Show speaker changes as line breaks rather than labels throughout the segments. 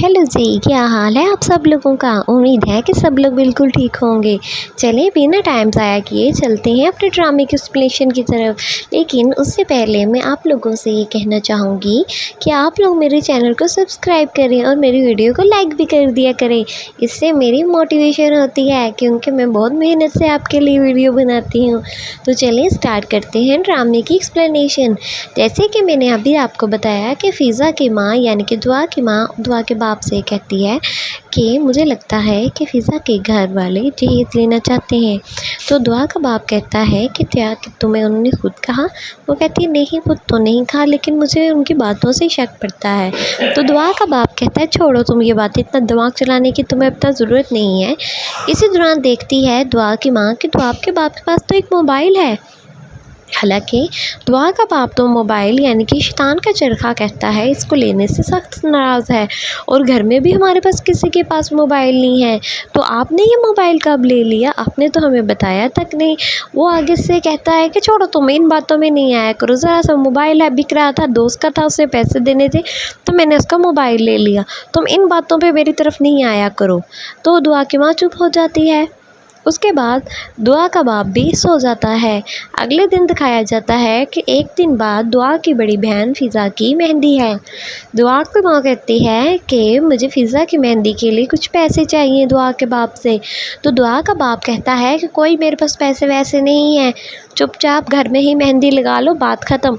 Hello जी, क्या हाल है आप सब लोगों का। उम्मीद है कि सब लोग बिल्कुल ठीक होंगे। चलिए बिना टाइम ज़ाया किए चलते हैं अपने ड्रामे के एक्सप्लेनेशन की तरफ। लेकिन उससे पहले मैं आप लोगों से ये कहना चाहूँगी कि आप लोग मेरे चैनल को सब्सक्राइब करें और मेरी वीडियो को लाइक भी कर दिया करें। इससे मेरी मोटिवेशन होती है, क्योंकि मैं बहुत मेहनत से आपके लिए वीडियो बनाती हूँ। तो चलिए स्टार्ट करते हैं ड्रामे की एक्सप्लेनेशन। जैसे कि मैंने अभी आपको बताया कि फ़िज़ा की माँ यानी कि दुआ की माँ दुआ के बाप से कहती है कि मुझे लगता है कि फ़िज़ा के घर वाले दहेज लेना चाहते हैं। तो दुआ का बाप कहता है कि क्या कि तुम्हें उन्होंने खुद कहा। वो कहती है नहीं, खुद तो नहीं कहा, लेकिन मुझे उनकी बातों से शक पड़ता है। तो दुआ का बाप कहता है छोड़ो तुम ये बात, इतना दिमाग चलाने की तुम्हें अब तक ज़रूरत नहीं है। इसी दौरान देखती है दुआ की माँ कि दुआ के बाप के पास तो एक मोबाइल है। हालांकि दुआ का बाप तो मोबाइल यानी कि शैतान का चरखा कहता है इसको लेने से सख्त नाराज़ है, और घर में भी हमारे पास किसी के पास मोबाइल नहीं है। तो आपने ये मोबाइल कब ले लिया, आपने तो हमें बताया तक नहीं। वो आगे से कहता है कि छोड़ो तुम इन बातों में नहीं आया करो, ज़रा सा मोबाइल है बिक रहा था, दोस्त का था, उसे पैसे देने थे तो मैंने उसका मोबाइल ले लिया, तुम इन बातों पर मेरी तरफ नहीं आया करो। तो दुआ की माँ चुप हो जाती है। उसके बाद दुआ का बाप भी सो जाता है। अगले दिन दिखाया जाता है कि एक दिन बाद दुआ की बड़ी बहन फ़िज़ा की मेहंदी है। दुआ की माँ कहती है कि मुझे फ़िज़ा की मेहंदी के लिए कुछ पैसे चाहिए दुआ के बाप से। तो दुआ का बाप कहता है कि कोई मेरे पास पैसे वैसे नहीं हैं, चुपचाप घर में ही मेहंदी लगा लो, बात ख़त्म।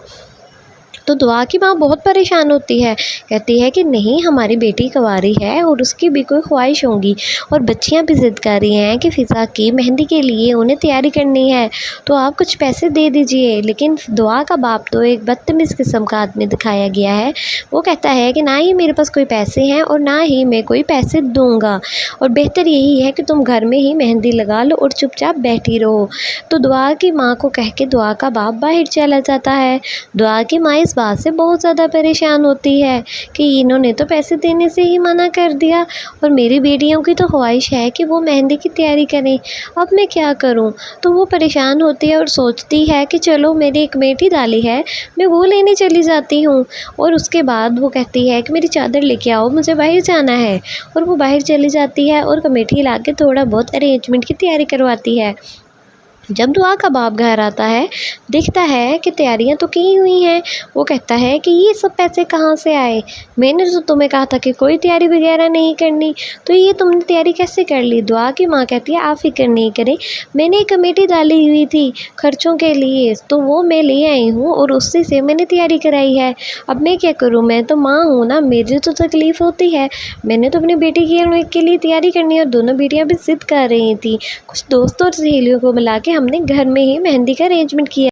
तो दुआ की माँ बहुत परेशान होती है, कहती है कि नहीं, हमारी बेटी कुंवारी है और उसकी भी कोई ख्वाहिश होगी, और बच्चियाँ भी ज़िद कर रही हैं कि फ़िज़ा की मेहंदी के लिए उन्हें तैयारी करनी है, तो आप कुछ पैसे दे दीजिए। लेकिन दुआ का बाप तो एक बदतमीज़ किस्म का आदमी दिखाया गया है। वो कहता है कि ना ही मेरे पास कोई पैसे हैं और ना ही मैं कोई पैसे दूँगा, और बेहतर यही है कि तुम घर में ही मेहंदी लगा लो और चुपचाप बैठी रहो। तो दुआ की माँ को कह के दुआ का बाप बाहर चला जाता है। दुआ की माँ इस बात से बहुत ज़्यादा परेशान होती है कि इन्होंने तो पैसे देने से ही मना कर दिया, और मेरी बेटियों की तो ख्वाहिश है कि वो मेहंदी की तैयारी करें, अब मैं क्या करूं। तो वो परेशान होती है और सोचती है कि चलो मेरी एक मेटी डाली है, मैं वो लेने चली जाती हूँ। और उसके बाद वो कहती है कि मेरी चादर लेके आओ, मुझे बाहर जाना है। और वो बाहर चली जाती है और कमेटी ला के थोड़ा बहुत अरेंजमेंट की तैयारी करवाती है। जब दुआ का बाप घर आता है, देखता है कि तैयारियां तो की हुई हैं। वो कहता है कि ये सब पैसे कहाँ से आए, मैंने तो तुम्हें कहा था कि कोई तैयारी वगैरह नहीं करनी, तो ये तुमने तैयारी कैसे कर ली। दुआ की माँ कहती है आप फिक्र नहीं करें, मैंने एक कमेटी डाली हुई थी खर्चों के लिए, तो वो मैं ले आई हूँ और उससे से मैंने तैयारी कराई है। अब मैं क्या करूँ, मैं तो माँ हूँ ना, मेरी तो तकलीफ़ होती है। मैंने तो अपनी बेटी के लिए तैयारी करनी है, और दोनों बेटियाँ भी ज़िद कर रही थी। कुछ दोस्तों और सहेलियों को मिला के हमने घर में ही मेहंदी का अरेंजमेंट किया।